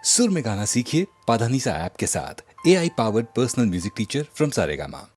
सुर में गाना सीखिए पाधानीसा ऐप के साथ। AI powered personal music teacher from Saregama.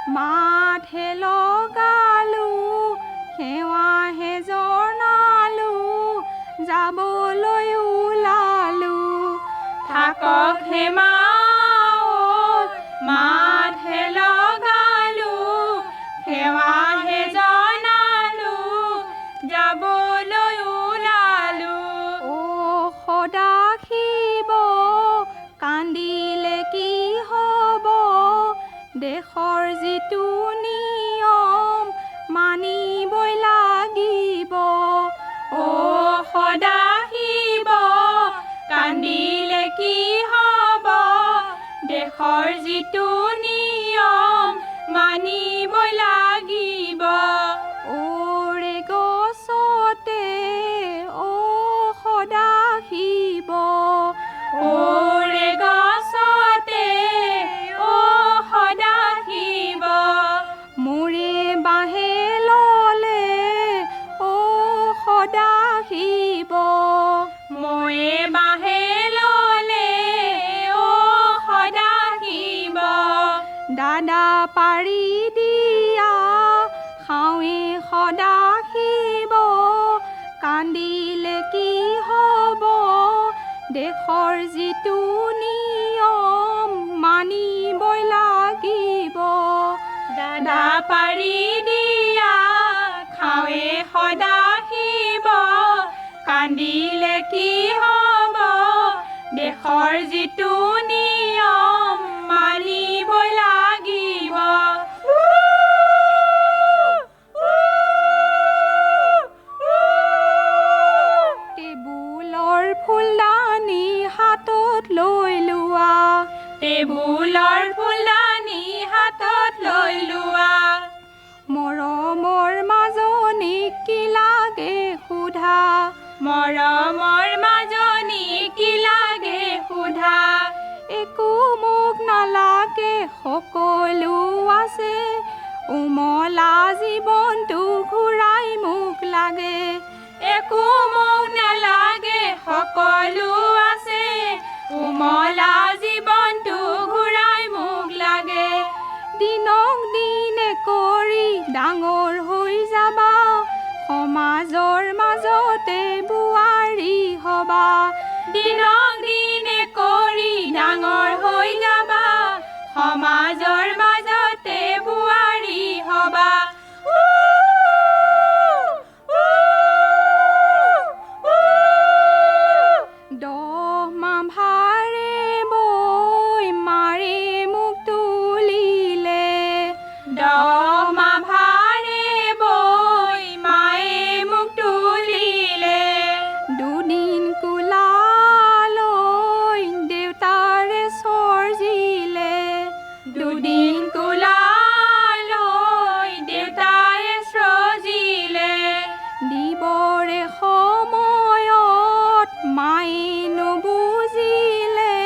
মাঠে লগালো সেৱা হেজৰ যিটো নিয়ম মানিবই লাগিব। অ সদাশিৱ কান্দিলে কি হ'ব, দেশৰ যিটো নিয়ম মানিবই লাগিব। ওৰে গছতে অ সদাশিৱ, ওৰে গছতে অ সদাশিৱ, মোৰে বাঁহে ললে অ সদাশিৱ, মোৰে বাঁহে ললে অ সদাশিৱ, দাদা পাৰি দিয়া খাওঁৱে সদাশিৱ, কান্দিলে কি হ'ব, দেশৰ যিটো নিয়ম মানিবই লাগিব। দাদা পাৰি দিয়া খাওঁৱে সদাশিৱ, কান্দিলে কি হ'ব, দেশৰ যিটো নিয়ম মানিবই লাগিব। টেবুলৰ ফুলদানি হাতত লৈ লোৱা, টেবুলৰ ফুলদানি হাতত লৈ লোৱা, মৰমৰ মাজনীক কি লাগে সোধা, মৰমৰ মাজনীক কি লাগে সোধা, একো মোক নালাগে সকলো আছে, উমলা জীৱনটো ঘূৰাই মোক লাগে, একো মোক নালাগে সকলো আছে, উমলা জীৱনটো ঘূৰাই মোক লাগে। দিনক দিনে কৰি ডাঙৰ হৈ যাবা, সমাজৰ মাজতে বোৱাৰী হবা, দিনক দিনে কৰি ডাঙৰ হৈ যাবা, সমাজৰ মাজতে বোৱাৰী হবা। ভাৰে বৈ মাৰে মোক তুলিলে, দমা ভাৰে বৈ মায়ে মোক তুলিলে, দুদিন কোলালৈ দেউতাৰে চৰ্জিলে, দুদিন কোলালৈ দেউতাৰে চৰ্জিলে, দিবৰে সময়ত মায়ে নুবুজিলে,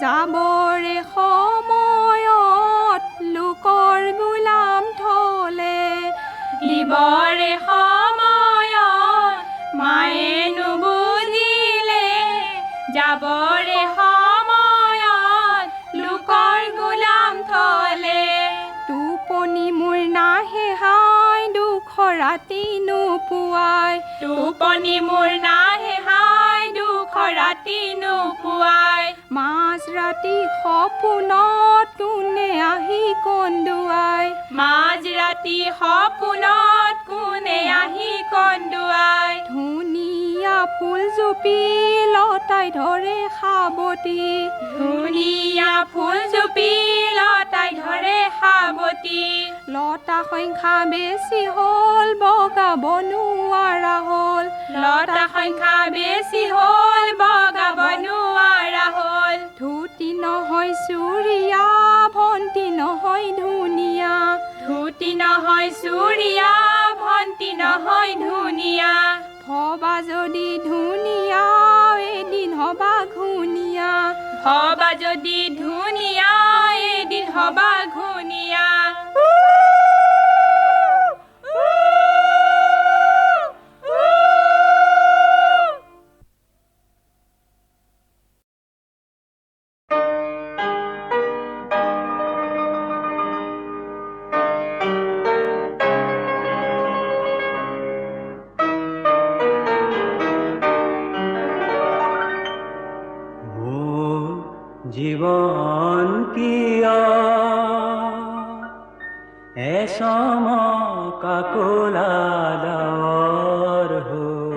যাবৰে সময়ত লোকৰ গোলাম থলে, দিবৰে সময়ত মায়ে নুবুজিলে, যাবৰে সময়ত লোকৰ গোলাম থলে, টোপনি মোৰ নাহে হাই দুখৰ ৰাতি নোপোৱাই, টোপনি মোৰ নাহে হাই দুখৰ ৰাতি নোপোৱাই, মাজ ৰাতি সপোনত কোনে আহি কন্দুৱাই, মাজ ৰাতি সপোনত কোনে আহি কন্দুৱাই, ধুনীয়া ফুলজুপি লতাই ধৰে সাৱটি, ধুনীয়া ফুলজুপি লতাই ধৰে সাৱটি, লতা সংখ্যা বেছি হ'ল বগাব নোৱাৰা হ'ল, লতা সংখ্যা বেছি হ'ল বগাব নোৱাৰা হ'ল, ধুতি নহয় চুৰিয়া ভণ্টি নহয় ধুনীয়া, ধুতি নহয় চুৰিয়া ভণ্টি নহয় ধুনীয়া, ভবা যদি ধুনীয়া এদিন হবা ঘূণীয়া, ভবা যদি ধুনীয়া এদিন হবা ঘূণীয়া। জীবন কিয়া এসম কাকুলাদার হল,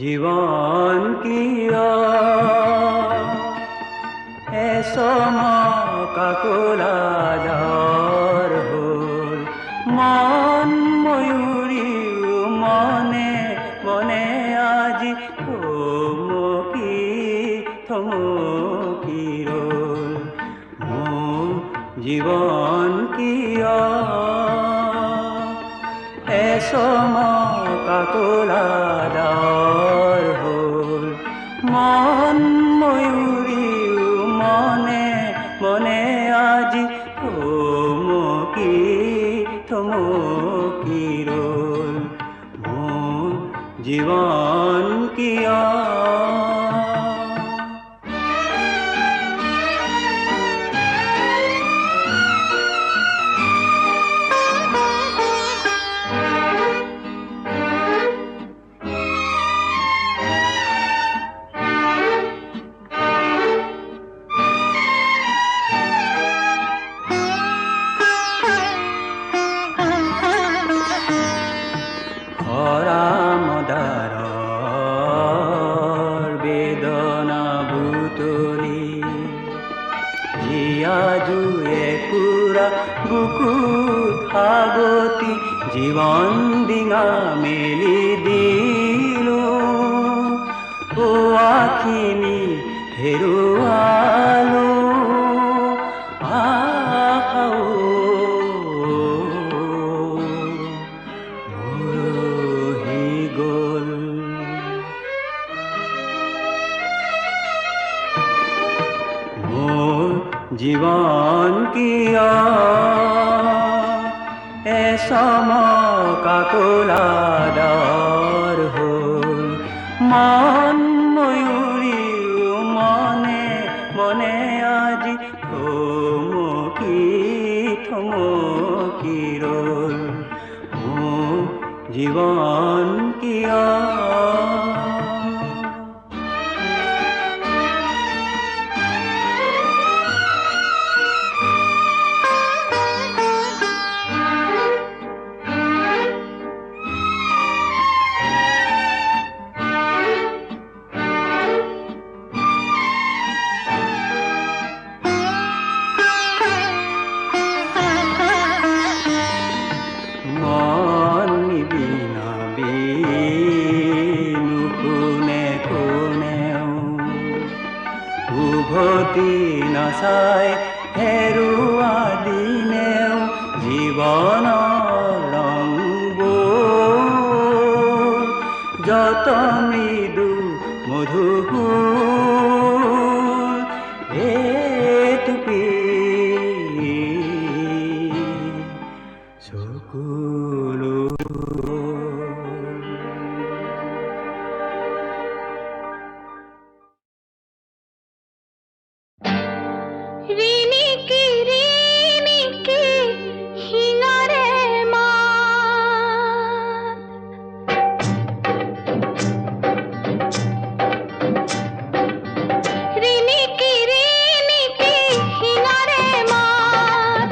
জীৱন কিয় এচমকা ক'লা ডাৱৰ হ'ল মন ময়ূৰীও মনে মনে আজি থমকি থমকি ৰ'ল মোৰ জীৱন কিয় এচমকা ক'লা ডাৱৰ হ'ল মন ময়ূৰীও মনে মনে আজি থমকি থমকি ৰ'ল মোৰ জীৱন কিয় বেদনা বুটলি জিয়া জুয়ে কুৰা বুকুত আগতি জীৱন ডিঙা মেলি দিলো ও আখিনি হেৰুৱালো আশাও মৰহি গ'ল মোৰ জীৱন কিয় এচমকা ক'লা ডাৱৰ হ'ল মন ময়ূৰীও মনে মনে আজি থমকি থমকি ৰ'ল মোৰ জীৱন কিয় মন বিনা বিনু কোনে কোনেও উভতি নাচাই হেৰুৱা দিনেও জীৱনৰ ৰংবোৰ যত মৃদু মধুৰ এটুপি চকুলো ৰিণিকি শিঙাৰে মাত ৰিণিকি শিঙাৰে মাত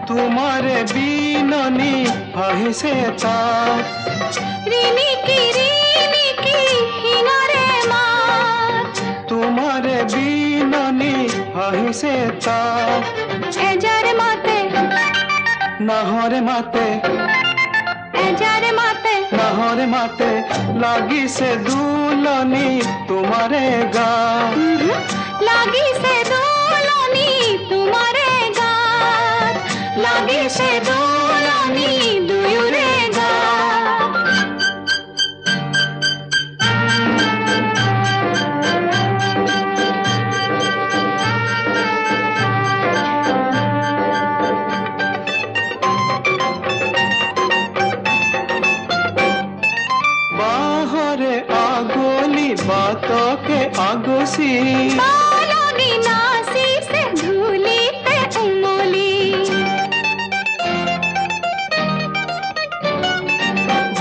তোমাৰে বিননি আহিছে তাত ৰিণিকি শিঙাৰে মাত তোমাৰে বিননি আহিছে তাত এজাৰে মাতে নাহৰে মাতে এজাৰে মাতে নাহৰে মাতে লাগিছে দুলনি তোমাৰে গাত লাগিছে দোলনি তোমাৰে গাত লাগিছে দোলনি দুয়োৰে গাত বাহৰে আগলি বাতকে আগচি পালনি নাচিছে ধূলিতে উমলি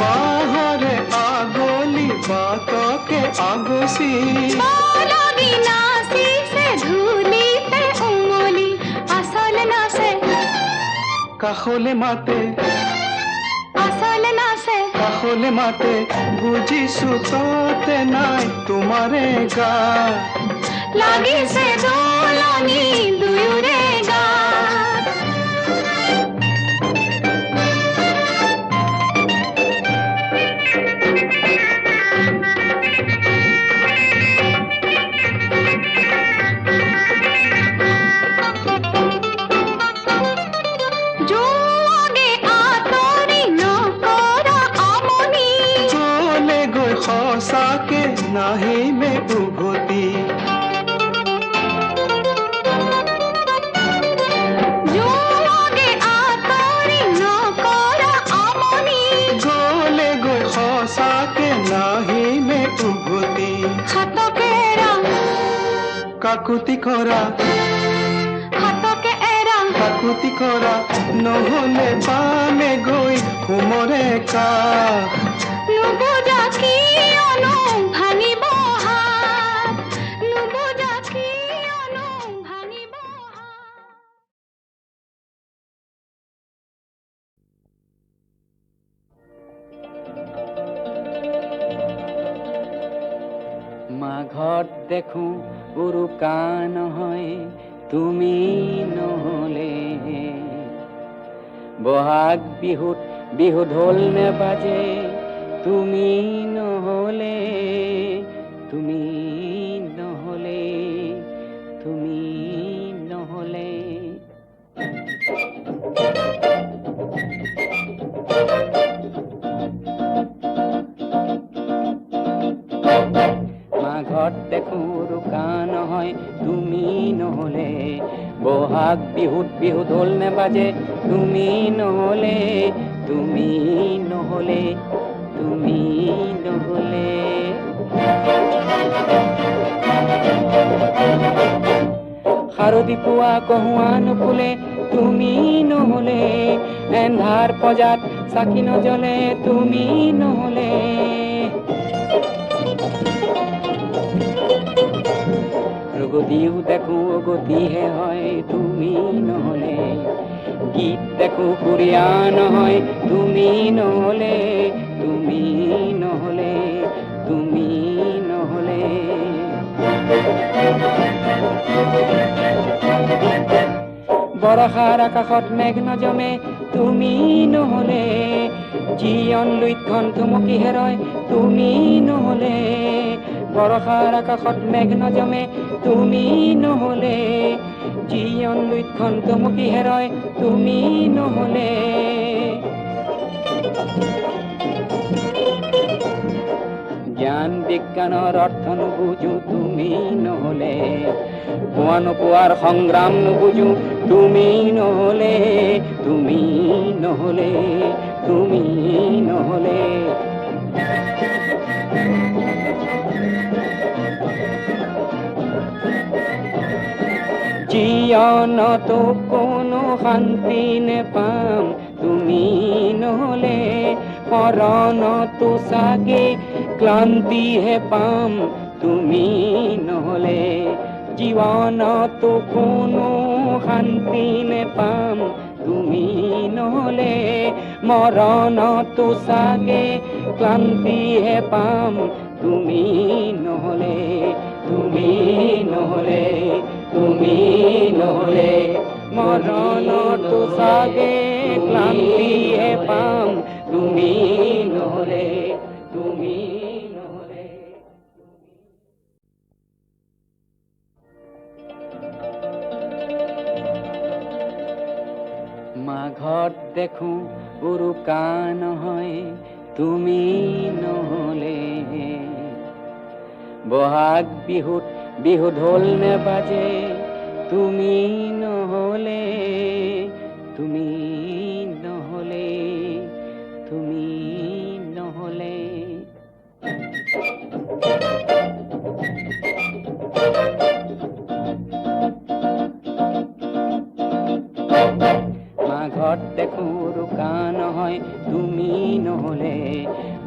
বাহৰে আগলি বাতকে আগচি পালনি নাচিছে ধূলিতে উমলি আচল নাচে কাষলে মাতে আচল নাচে কাষলে মাতে বুজিছো ততে নাই তোমাৰে গা লাগিছে দোলনি দুয়োৰে গাত যোৱাগে আঁতৰি নকৰা আমনি গলে গৈ সঁচাকে নাহিমে উভতি যোৱাগে আঁতৰি নকৰা আমনি গলে গৈ সঁচাকে নাহিমে উভতি হাতকে এৰা কাকুতি কৰা হাতকে এৰা কাকুতি কৰা নহলে পামে গৈ হোমৰে কাষ নুবুজা কিয়নো ভাঙিব হাত নুবুজা কিয়নো ভাঙিব হাত মাঘত দেখো উৰুকা নহয় তুমি নহলে বহাগ বিহুত বিহু ঢোল নেবাজে তুমি নহলে তুমি নহলে তুমি নহলে মাঘত দেখো উৰুকা নহয় তুমি নহলে বহাগ বিহুত বিহু ঢোল নেবাজে তুমি নহলে তুমি নহলে তুমি নহলে শাৰদী পুৱা কহুৱা নুফুলে তুমি নহলে এন্ধাৰ পজাত চাকি নজ্বলে তুমি নহলে গতিও দেখো গতিহে হয় তুমি নহলে গীত দেখো সুৰীয়া নহয় তুমি নহলে তুমি নহলে তুমি নহলে বৰষাৰ আকাশত মেঘ নজমে তুমি নহলে জীৱন লুইতখন থুমকি হেৰয় তুমি নহলে বৰষাৰ আকাশত মেঘ নজমে তুমি নহলে জীৱন লুইতখন থুমকি হেৰয় তুমি নহলে জ্ঞান বিজ্ঞানৰ অৰ্থ নুবুজো তুমি নহলে পোৱা নোপোৱাৰ সংগ্ৰাম নুবুজো তুমি নহলে তুমি নহলে তুমি নহলে জীৱনতো কোনো শান্তি নেপাম তুমি নহলে মৰণতো চাগে ক্লান্তিহে পাম তুমি নহলে জীৱনতো কোনো শান্তি নেপাম তুমি নহলে মৰণতো চাগে ক্লান্তিহে পাম তুমি নহলে তুমি নহলে তুমি নহলে মৰণতো চাগে ক্লান্তিহে পাম তুমি নহলে তুমি নহলে মাঘত দেখো উৰুকা নহয় তুমি নহলে বহাগ বিহুত বিহু ঢোল নেবাজে তুমি নহলে তুমি নহলে তুমি নহলে মাঘত দেখো উৰুকা নহয় তুমি নহলে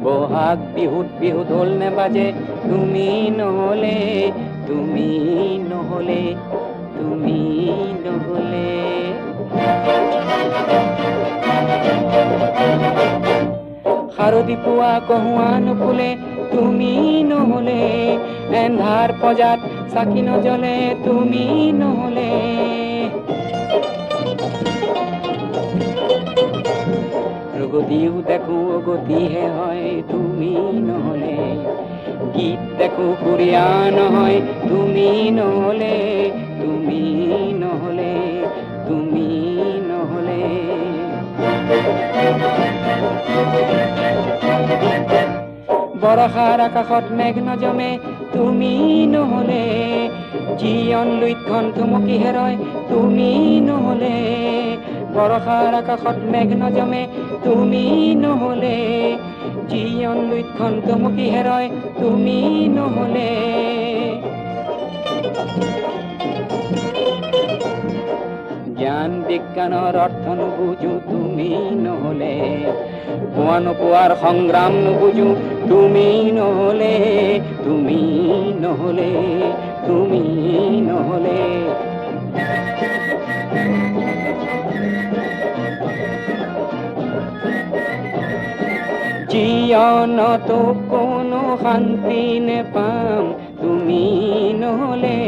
বহাগ বিহুত বিহু ঢোল নেবাজে তুমি নহলে তুমি নহলে তুমি নহলে হাৰদি পোৱা কহুৱা নুফুলে তুমি নহলে, এন্ধাৰ পজাত চাকি নজ্বলে তুমি নহলে। গতিও দেখো গতিহে হয় তুমি নহলে, গীত দেখো সুৰীয়া নহয় তুমি নহলে, তুমি নহলে, তুমি নহলে। বৰষাৰ আকাশত মেঘ নজমে তুমি নহলে, জীৱন লুইতখন থুমুকি হেৰয় তুমি নহলে। বৰষাৰ আকাশত মেঘ নজমে তুমি নহলে, জীৱন লুইতখন থুমুকি হেৰয় তুমি নহলে। জ্ঞান বিজ্ঞানৰ অৰ্থ নুবুজো তুমি নহলে, পোৱা নোপোৱাৰ সংগ্ৰাম নুবুজো তুমি নহলে, তুমি নহলে, তুমি নহলে। জীৱনতো কোনো শান্তি নেপাম তুমি নহলে,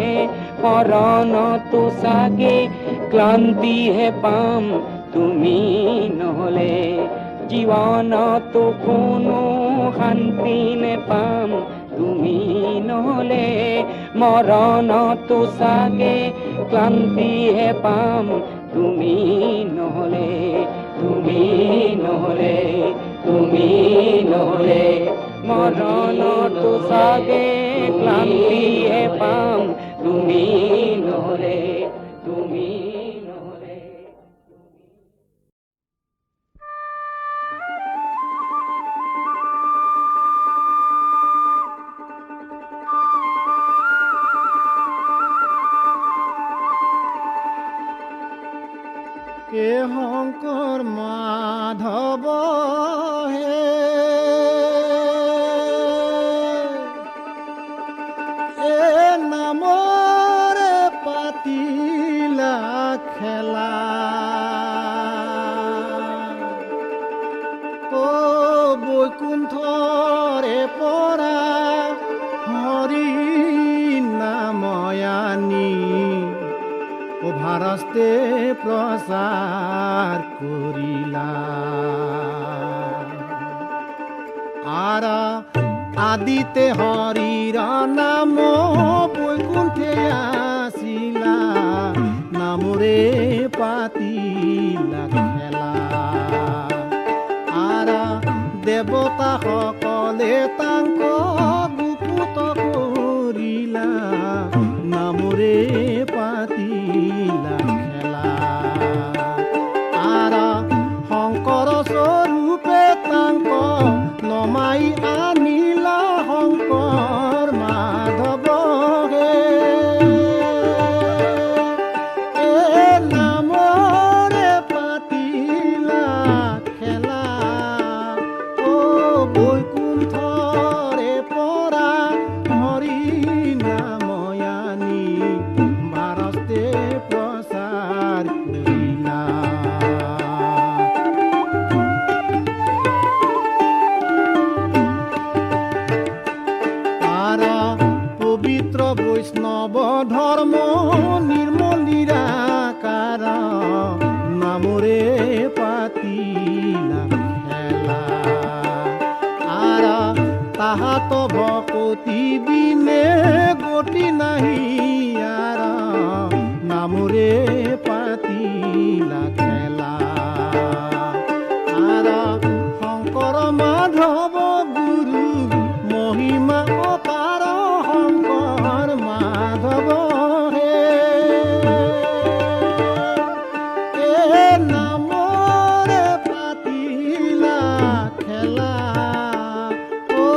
মৰণতো চাগে ক্লান্তিহে পাম তুমি নহলে। জীৱনতো কোনো শান্তি নেপাম তুমি নহলে, মৰণতো চাগে ক্লান্তিহে পাম তুমি নহলে, তুমি নহলে, তুমি নহলে। মৰণতো চাগে ক্লান্তিহে পাম তুমি নহলে, তুমি নহলে। হে শংকৰ মাধৱ হে, এ নামৰে পাতিলা খেলা, অ বৈকুণ্ঠৰে পৰা হৰি নাময়ানী, ও ভাৰস্তে প্ৰচাৰ কৰিলা। আৰা আদিতে হৰিৰ নাম বৈকুণ্ঠে আছিলা, নামৰে পাতিলা খেলা। আৰা দেৱতা সকলে তাংক গুপুত কৰিলা, নামৰে পাতিলা খেলা। আৰা শংকৰ স্বৰূপে তাংক নমাই আনিলা, শংকৰ মাধৱ হে, এ নামৰে পাতিলা খেলা। অ বৈকুণ্ঠৰে পৰা হৰি নাময়ানী, ভাৰতে প্ৰচাৰ কৰিলা। আৰা পবিত্ৰ বৈষ্ণৱ ধৰ্ম নিৰ্মল নিৰাকাৰ, নামৰে পাতিলা খেলা। আৰা তাহাত ভকতি বিনে গতি নাহি, আৰা নামৰে পাতিলা খেলা। আৰা শংকৰ মাধৱ গুৰু মহিমা অপাৰ, শংকৰ মাধৱ হে, এ নামৰে পাতিলা খেলা। অ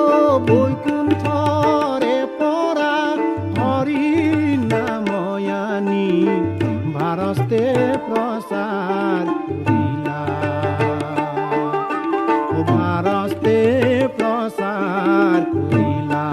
বৈকুণ্ঠৰে পৰা হৰি নাময়ানী, ভাৰতে প্ৰচাৰ কৰিলা। ও ভাৰতে প্ৰচাৰ কৰিলা।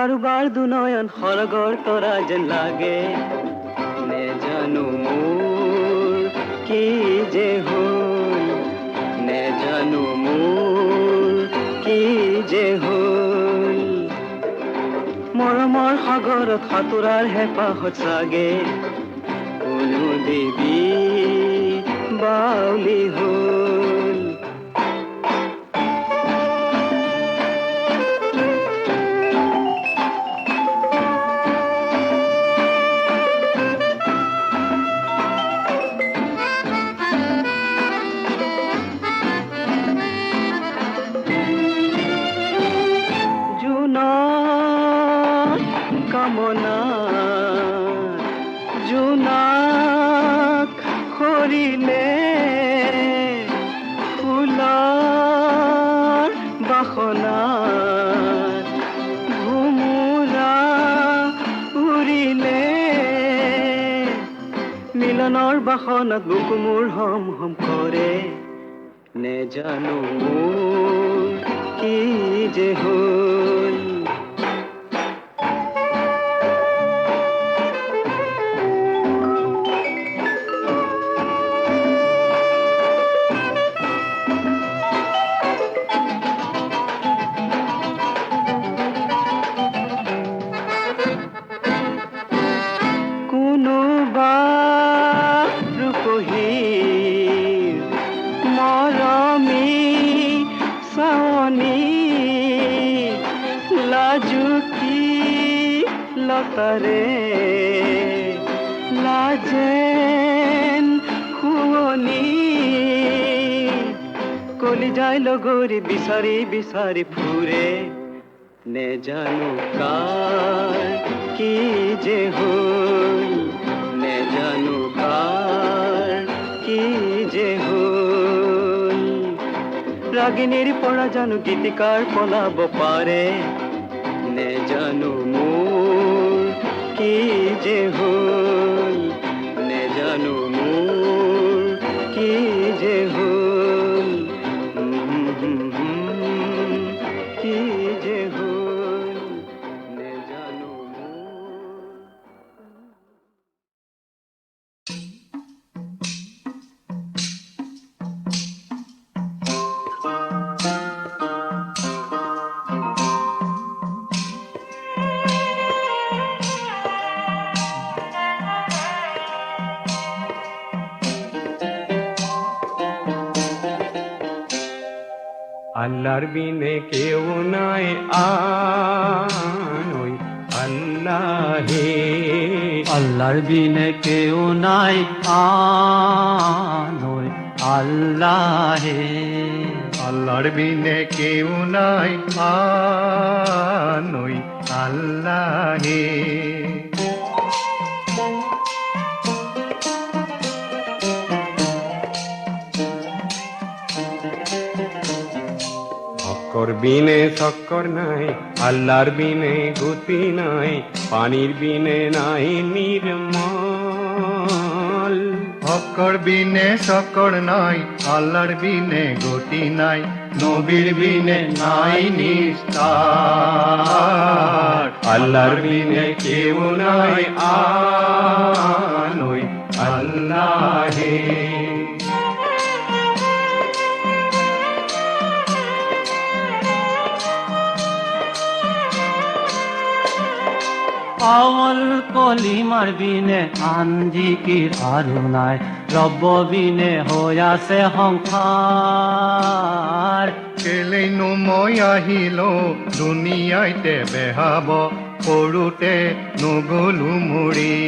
বাৰো বাৰ দুনয়ন সৰগৰ তৰা যেন লাগে নেজানো মোৰ কি যে হ'ল নেজানো মোৰ কি যে হ'ল মৰমৰ সাগৰত সাঁতোৰাৰ হেঁপাহত চাগে কোনো দেৱী বাউলি হ'ল কামনা জোনাক খৰিলে ফুলৰ বাসনাত ঘুমুৰা উৰিলে মিলনৰ বাসনাত বুকু মোৰ হম হম কৰে নেজানো মোৰ কি যে হ'ল লতাৰে লাজেন শুৱনি কলিজাই লগৰী বিচাৰি বিচাৰি ফুৰে নেজানো কাৰ কি যে হ'ল নেজানো কাৰ কি যে হ'ল ৰাগিনীৰ পৰা জানো গীতিকাৰ পলাব পাৰে নেজানো মোৰ কি যে হ'ল নেজানো মোৰ কি যে হ'ল কি যে হ'ল নেজানো মোৰ আল্লাহর বিনে কেউ নাই আনই আল্লাহে আল্লাহর বিনে কেউ নাই আনই আল্লাহে আল্লাহর বিনে কেউ নাই আনই আল্লাহে অক্কর বিনে চক্কর নাই আল্লাহর বিনে গতি নাই পানির বিনে নাই নির্মল হকর বিনে সকর নাই আল্লাহর বিনে গতি নাই নবীর বিনে নাই নিস্তার আল্লাহর বিনে কেউ নাই আনই আল্লাহে আওয়াল কলিমার বিনে আঞ্জিকির আৰু নাই ৰব্ব বিনে হৈ আছে সংসাৰ কেলেনো মই আহিলো দুনিয়াইতে বেহাব সৰুতে নগলো মৰি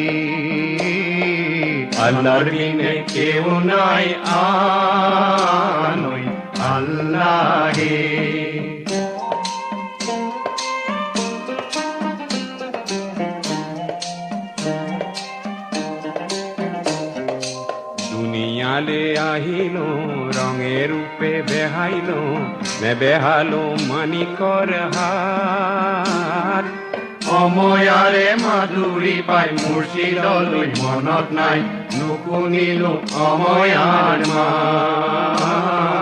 আল্লাহৰ বিনে কেউ নাই আনই আল্লাহে দুনিয়ালে আহিলো ৰঙে ৰূপে বেহাইলো নেবেহালো মানিকৰ হাত অময়াৰে মাধুৰী পাই মুৰ্শিদলৈ মনত নাই নুশুনিলো অময়াৰ মাত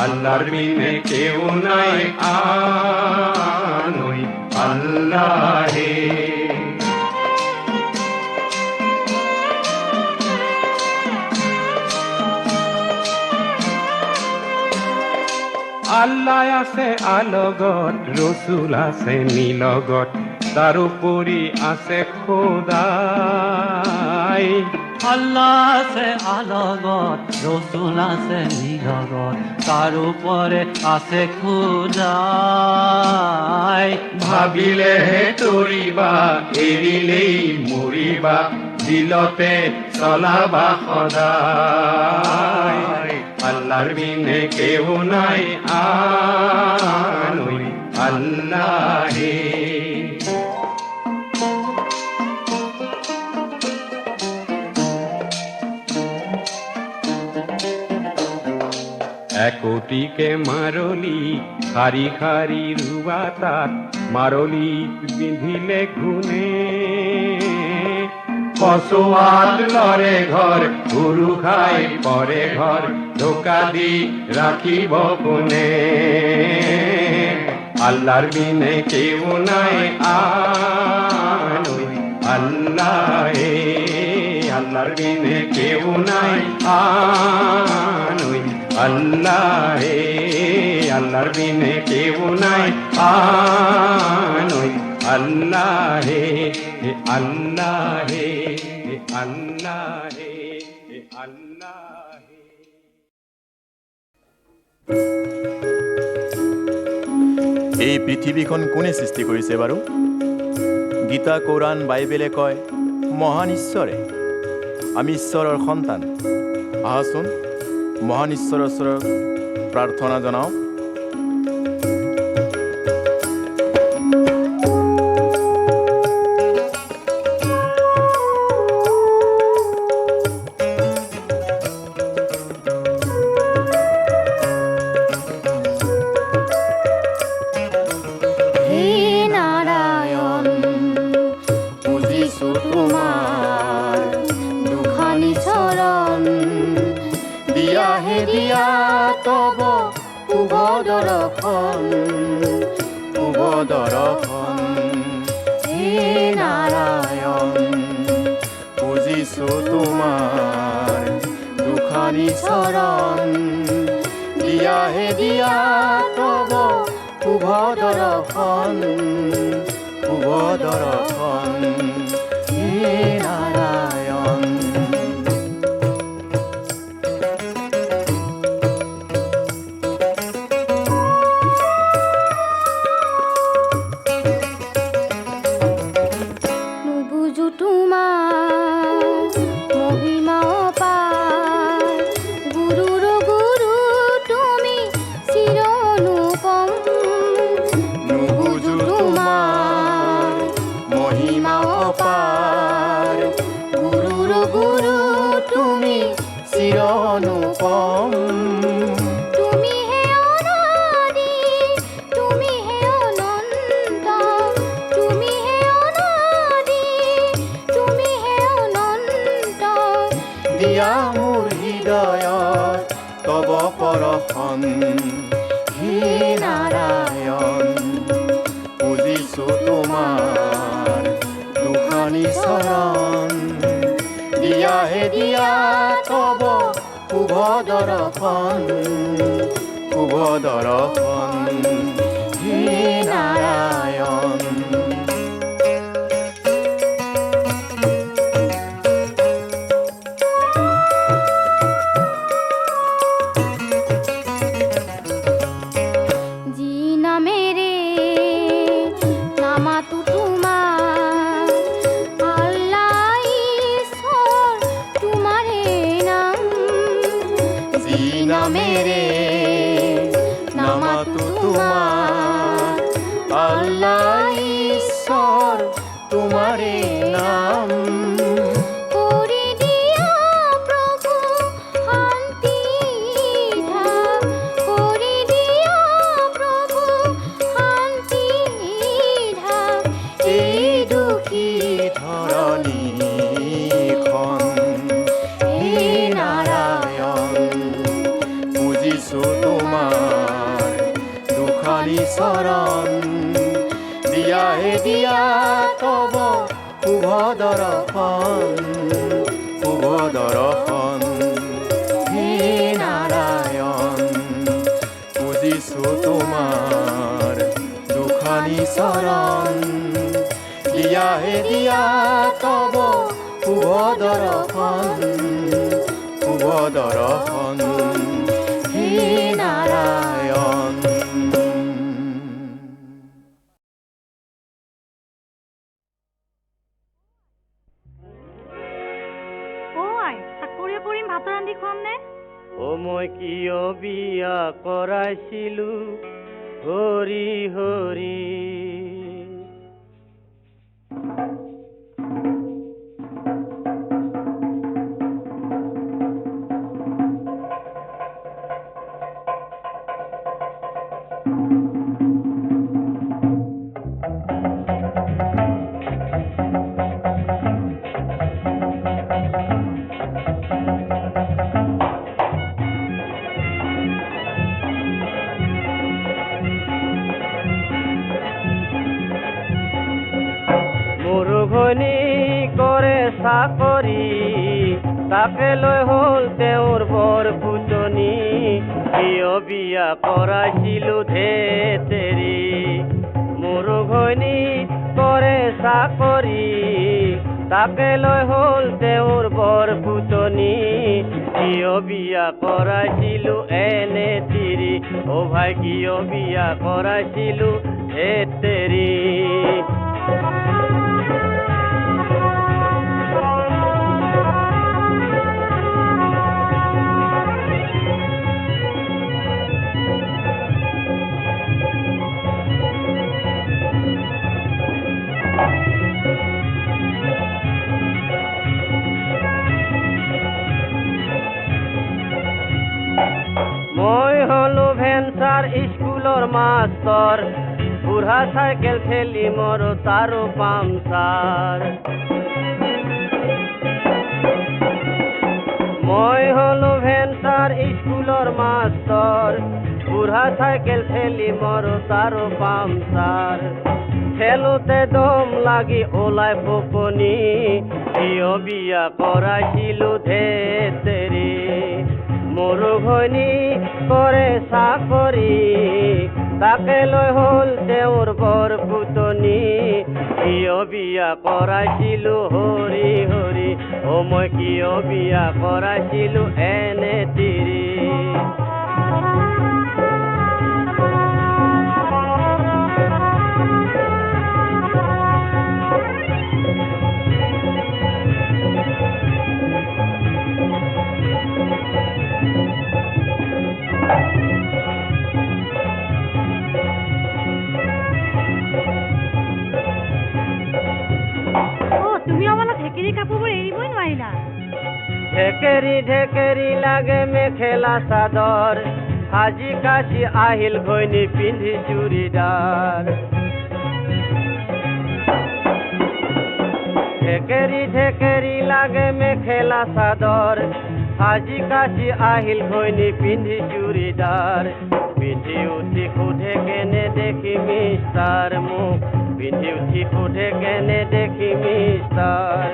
আল্লাহৰ বিনে কেউ নাই আনই আল্লাহ হে আল্লাহ আছে আলগত ৰচুল আছে নীলগত তাৰোপৰি আছে খোদাই আল্লাহ আছে আলগত ৰচুল আছে নিলগত তাৰোপৰে আছে খোদাই ভাবিলেহে তৰিবা এৰিলেই মৰিবা দিলতে চলাবা সদায় আল্লাহৰ বিনে কেউ নাই আনৈ আল্লাহ হে একটিকে মারলি খারি খারি রুবা তাত মারলি বিন্ধিলে ঘুনে পশোয়াত লরে ঘর গরু খাই পরে ঘর ধোকা দি রাখিব কোনে আল্লাহর বিনে কেউ নাই আনৈ আল্লাহ হে আল্লাহর বিনে কেউ নাই আনৈ আল্লাহ হে আল্লাহর বিনে কেউ নাই আনৈ আল্লাহ হে আল্লাহ হে আল্লাহ হে আল্লাহ হে এই পৃথিৱীখন কোনে সৃষ্টি কৰিছে বাৰু? গীতা, কোৰাণ, বাইবেলে কয় মহান ঈশ্বৰে। আমি ঈশ্বৰৰ সন্তান। আহাচোন মহান ঈশ্বৰৰ ওচৰত প্ৰাৰ্থনা জনাওঁ। শুভ দৰ্শন হে নাৰায়ণ বুজিছো তোমাৰ দুখানি চৰণ দিয়াহে দিয়া তব শুভ দৰ্শন হে নাৰায়ণ আই চাকৰি কৰিম ভাত ৰান্ধি খুৱাম নে? মই কিয় বিয়া কৰাইছিলো হৰি হৰি ঘনী কৰে চাকৰি তাকে লৈ হ'ল তেওঁৰ বৰ পুতনি কিয় বিয়া কৰাইছিলো ধেতেৰি মোৰ ঘনী কৰে চাকৰি তাকে লৈ হ'ল তেওঁৰ বৰ পুতনি কিয় বিয়া কৰাইছিলো এনে তিৰি ভাই কিয় বিয়া কৰাইছিলো ধেতেৰি মই হলো ভেঞ্চাৰ স্কুলৰ মাষ্টৰ বুঢ়া চাইকেল ঠেলি মোৰ তাৰো পামচাৰ মই হলো ভেঞ্চাৰ স্কুলৰ মাষ্টৰ বুঢ়া চাইকেল ঠেলি মোৰ তাৰো পামচাৰ ঠেলোতে দম লাগি ওলাই ফপনি কিয় বিয়া কৰাইছিলো ধেতেৰি মোৰ ঘনী কৰে চাকৰি তাকে লৈ হ'ল তেওঁৰ বৰ পুতনি কিয় বিয়া কৰাইছিলো হৰি হৰি মই কিয় বিয়া কৰাইছিলো এনে তিৰি তুমি আমালৈ ঢেকেৰী কাপোৰবোৰ এৰিবই নোৱাৰিলা ঢেকেৰী ঢেকেৰী লাগে মেখেলা চাদৰ সাজি কাচি আহিল ঘৈণী পিন্ধি চুৰিদাৰ ঢেকেৰী ঢেকেৰী লাগে মেখেলা চাদৰ সাজি কাচি আহিল ঘৈণী পিন্ধি চুৰিদাৰ পিন্ধি উঠি সোধে কেনে দেখি মিষ্টাৰ মোক পিন্ধি উঠি সোধে কেনে দেখি মিষ্টাৰ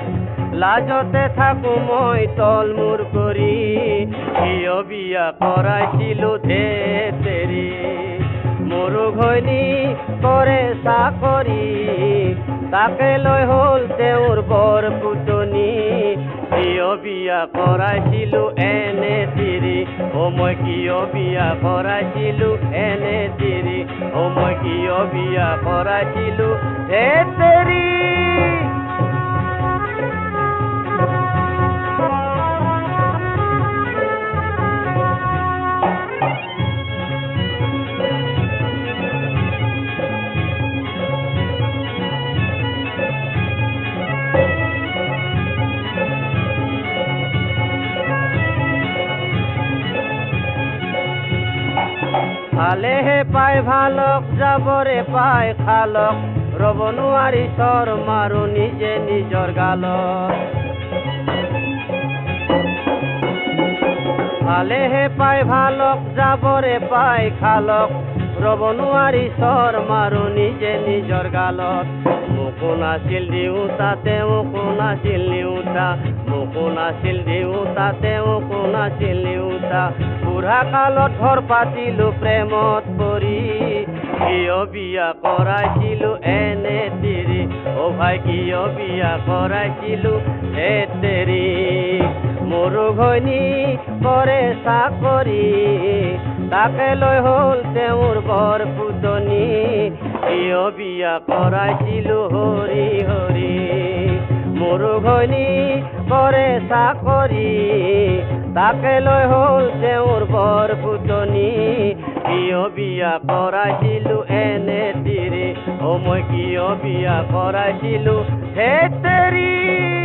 লাজতে থাকো মই তল মূৰ কৰি কিয় বিয়া কৰাইছিলো ধেতেৰি মোৰ ঘৈণী কৰে চাকৰি তাকে লৈ হ'ল তেওঁৰ বৰ পুতনি কিয় বিয়া কৰাইছিলো এনে তিৰি মই কিয় বিয়া কৰাইছিলো এনে তিৰি মই কিয় বিয়া কৰাইছিলো ধেতেৰি ভালেহে পাই ভালক যাবৰে পাই খালক ৰব নোৱাৰি চৰ মাৰো নিজে নিজৰ গালত ভালেহে পাই ভালক যাবৰে পাই খালক ৰব নোৱাৰি চৰ মাৰো নিজে নিজৰ গালত মোকো নাছিল দিওঁতা তেওঁকো নাছিল নিওঁতা মোকো নাছিল দিওঁতা তেওঁকো নাছিল নিওঁতা বুঢ়া কালত ঘৰ পাতিলো প্ৰেমত পৰি কিয় বিয়া কৰাইছিলো এনে তিৰি অ ভাই কিয় বিয়া কৰাইছিলো হে তেৰি মোৰো ঘৈণী কৰে চাকৰি তাকে লৈ হ'ল তেওঁৰ বৰ পুতনি কিয় বিয়া কৰাইছিলো হৰি হৰি মোৰো ঘৈণী কৰে চাকৰি তাকে লৈ হ'ল তেওঁৰ বৰ পুতনি কিয় বিয়া কৰাইছিলো এনে তিৰি অ মই কিয় বিয়া কৰাইছিলো হে তেৰি